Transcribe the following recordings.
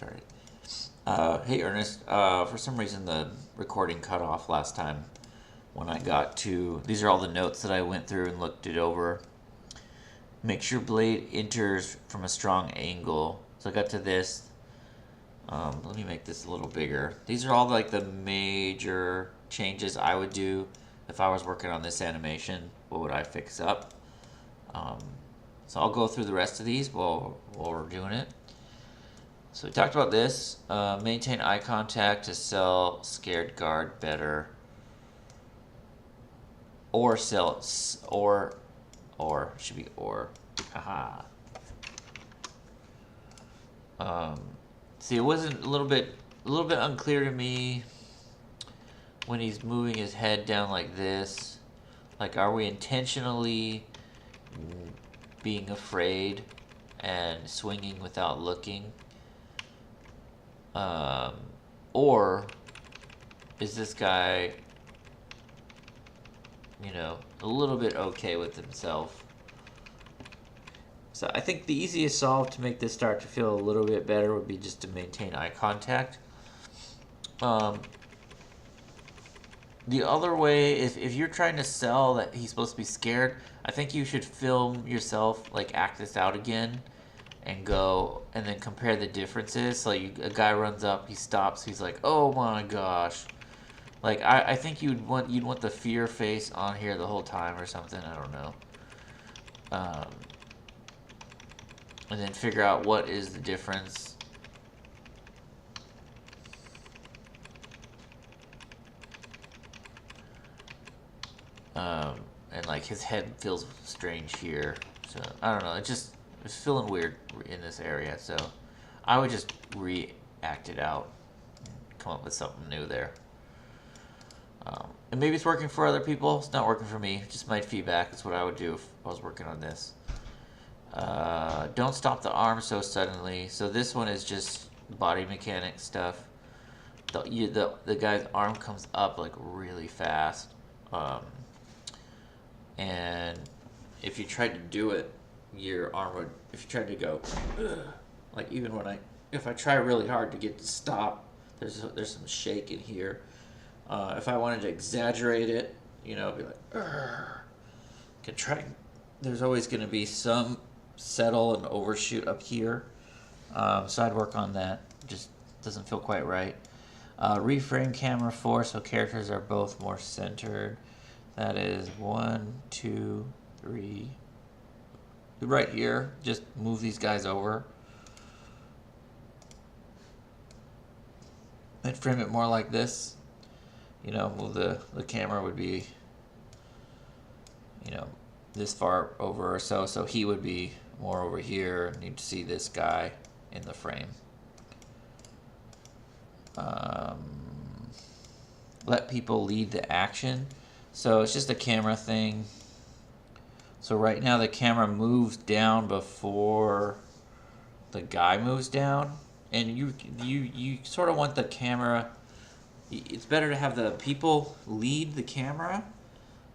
started. Hey Ernest, for some reason the recording cut off last time when I got to, these are all the notes that I went through and looked it over. Make sure blade enters from a strong angle. So I got to this. Let me make this a little bigger. These are all like the major changes I would do if I was working on this animation. What would I fix up? So I'll go through the rest of these while we're doing it. So we talked about this. Maintain eye contact to sell scared guard better. Or sell, should be or. Haha. See, it wasn't a little bit unclear to me when he's moving his head down like this. Like, are we intentionally being afraid and swinging without looking? Or is this guy, a little bit okay with himself? So I think the easiest solve to make this start to feel a little bit better would be just to maintain eye contact. The other way, if you're trying to sell that he's supposed to be scared, I think you should film yourself, like act this out again, and go, and then compare the differences. So a guy runs up, he stops, he's like, oh my gosh. Like, I think you'd want the fear face on here the whole time or something, I don't know. And then figure out what is the difference. And like his head feels strange here. So I don't know, it's feeling weird in this area. So I would just react it out and come up with something new there. And maybe it's working for other people. It's not working for me. Just my feedback. That's what I would do if I was working on this. Don't stop the arm so suddenly. So this one is just body mechanic stuff. The guy's arm comes up like really fast. And if you tried to do it, your arm would, if you tried to go, like even if I try really hard to get to stop, there's some shake in here. If I wanted to exaggerate it, be like, could try. There's always going to be some settle and overshoot up here. So I'd work on that. Just doesn't feel quite right. Reframe camera 4 so characters are both more centered. That is 1, 2, 3. Right here, just move these guys over. And frame it more like this. Move the camera would be, this far over or so. So he would be more over here, and you'd see this guy in the frame. Let people lead the action. So it's just a camera thing. So right now the camera moves down before the guy moves down, and you sort of want the camera. It's better to have the people lead the camera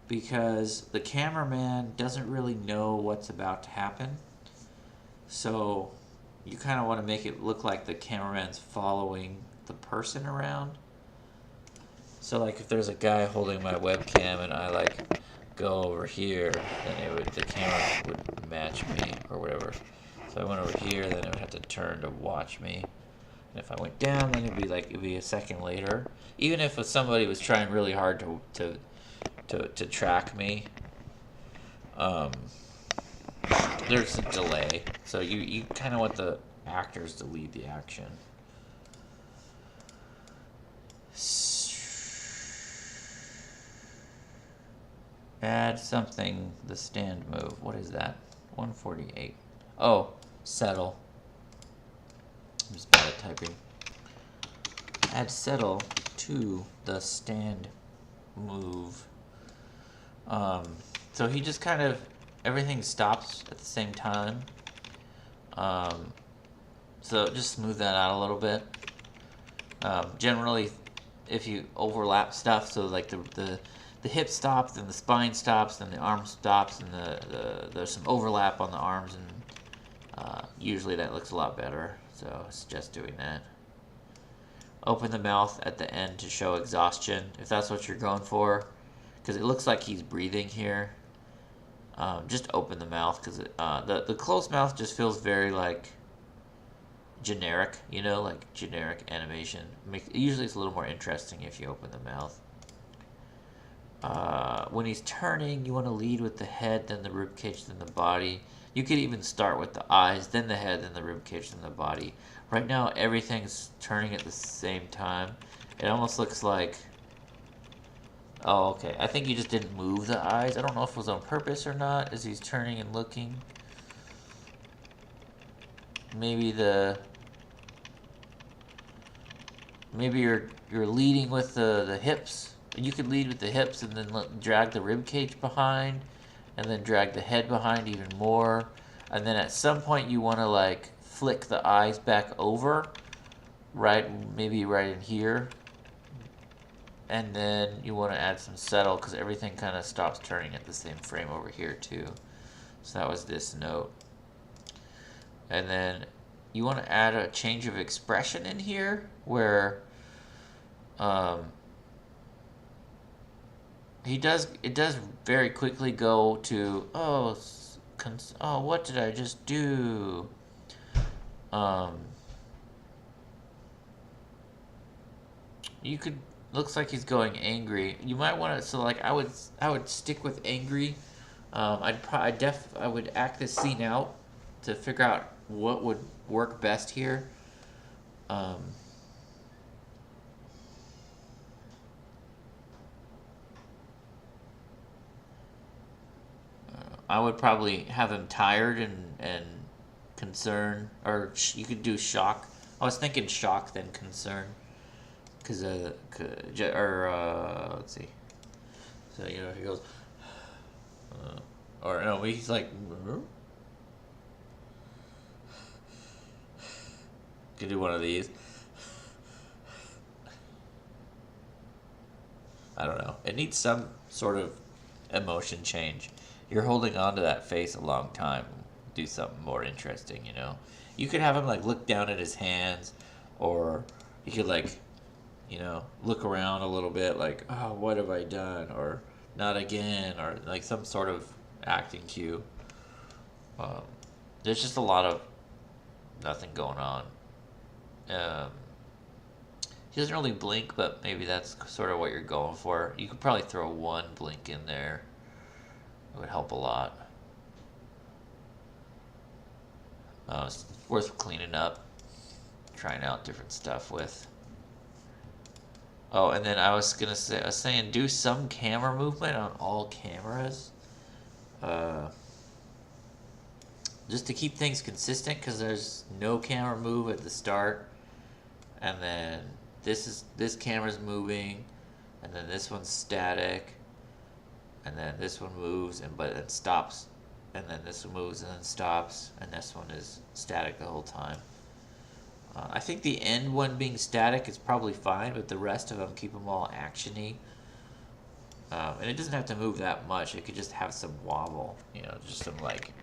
because the cameraman doesn't really know what's about to happen. So you kind of want to make it look like the cameraman's following the person around. So like if there's a guy holding my webcam and I like go over here, then the camera would match me or whatever. So I went over here, then it would have to turn to watch me. And if I went down, then it'd be a second later. Even if somebody was trying really hard to track me, there's a delay. So you kind of want the actors to lead the action. Add something, the stand move. What is that? 148. Oh, settle. I'm just bad at typing. Add settle to the stand move. So he just kind of, everything stops at the same time. So just smooth that out a little bit. Generally, if you overlap stuff, so like the hip stops, then the spine stops, then the arm stops, and there's some overlap on the arms, and usually that looks a lot better. So it's just doing that. Open the mouth at the end to show exhaustion, if that's what you're going for. Because it looks like he's breathing here. Just open the mouth, because the closed mouth just feels very like generic, you know, like generic animation. Usually it's a little more interesting if you open the mouth. When he's turning, you want to lead with the head, then the ribcage, then the body. You could even start with the eyes, then the head, then the ribcage, then the body. Right now, everything's turning at the same time. It almost looks like... Oh, okay. I think you just didn't move the eyes. I don't know if it was on purpose or not, as he's turning and looking. Maybe you're leading with the hips. You could lead with the hips and then drag the rib cage behind, and then drag the head behind even more. And then at some point you want to like flick the eyes back over, right? Maybe right in here. And then you want to add some settle, because everything kind of stops turning at the same frame over here too. So that was this note. And then you want to add a change of expression in here where it does very quickly go to, oh, what did I just do? You could, looks like he's going angry. You might want to, so like I would stick with angry. I would act this scene out to figure out what would work best here. I would probably have him tired and concern, or you could do shock. I was thinking shock then concern, because let's see. So you know he goes, or no, he's like, could do one of these. I don't know. It needs some sort of emotion change. You're holding on to that face a long time. Do something more interesting, you know. You could have him like look down at his hands, or he could like, you know, look around a little bit like, oh, what have I done? Or not again, or like some sort of acting cue. There's just a lot of nothing going on. He doesn't really blink, but maybe that's sort of what you're going for. You could probably throw one blink in there. It would help a lot. It's worth cleaning up, trying out different stuff with. Oh, and then I was saying do some camera movement on all cameras, just to keep things consistent, because there's no camera move at the start, and then this camera's moving, and then this one's static. And then this one moves but it stops, and then this one moves and then stops, and this one is static the whole time. I think the end one being static is probably fine, but the rest of them, keep them all actiony. And it doesn't have to move that much. It could just have some wobble, you know, just some like,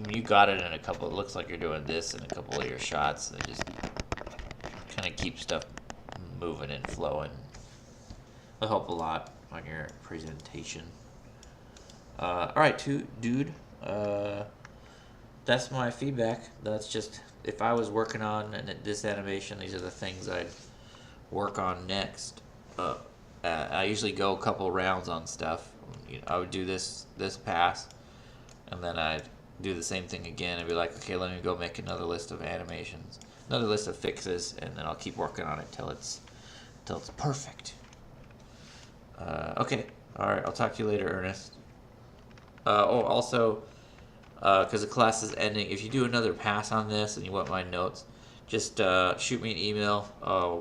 you got it in a couple. It looks like you're doing this in a couple of your shots. And just kind of keep stuff moving and flowing. It'll help a lot on your presentation. Alright, dude. That's my feedback. That's just, if I was working on this animation, these are the things I'd work on next. I usually go a couple rounds on stuff. You know, I would do this pass, and then I'd do the same thing again and be like, okay, let me go make another list of animations, another list of fixes, and then I'll keep working on it till it's perfect. Okay, alright, I'll talk to you later, Ernest. Also, because the class is ending, if you do another pass on this and you want my notes, just shoot me an email,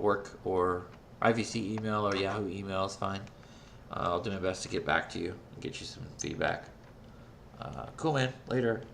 work or IVC email or Yahoo email is fine. I'll do my best to get back to you and get you some feedback. Cool, man. Later.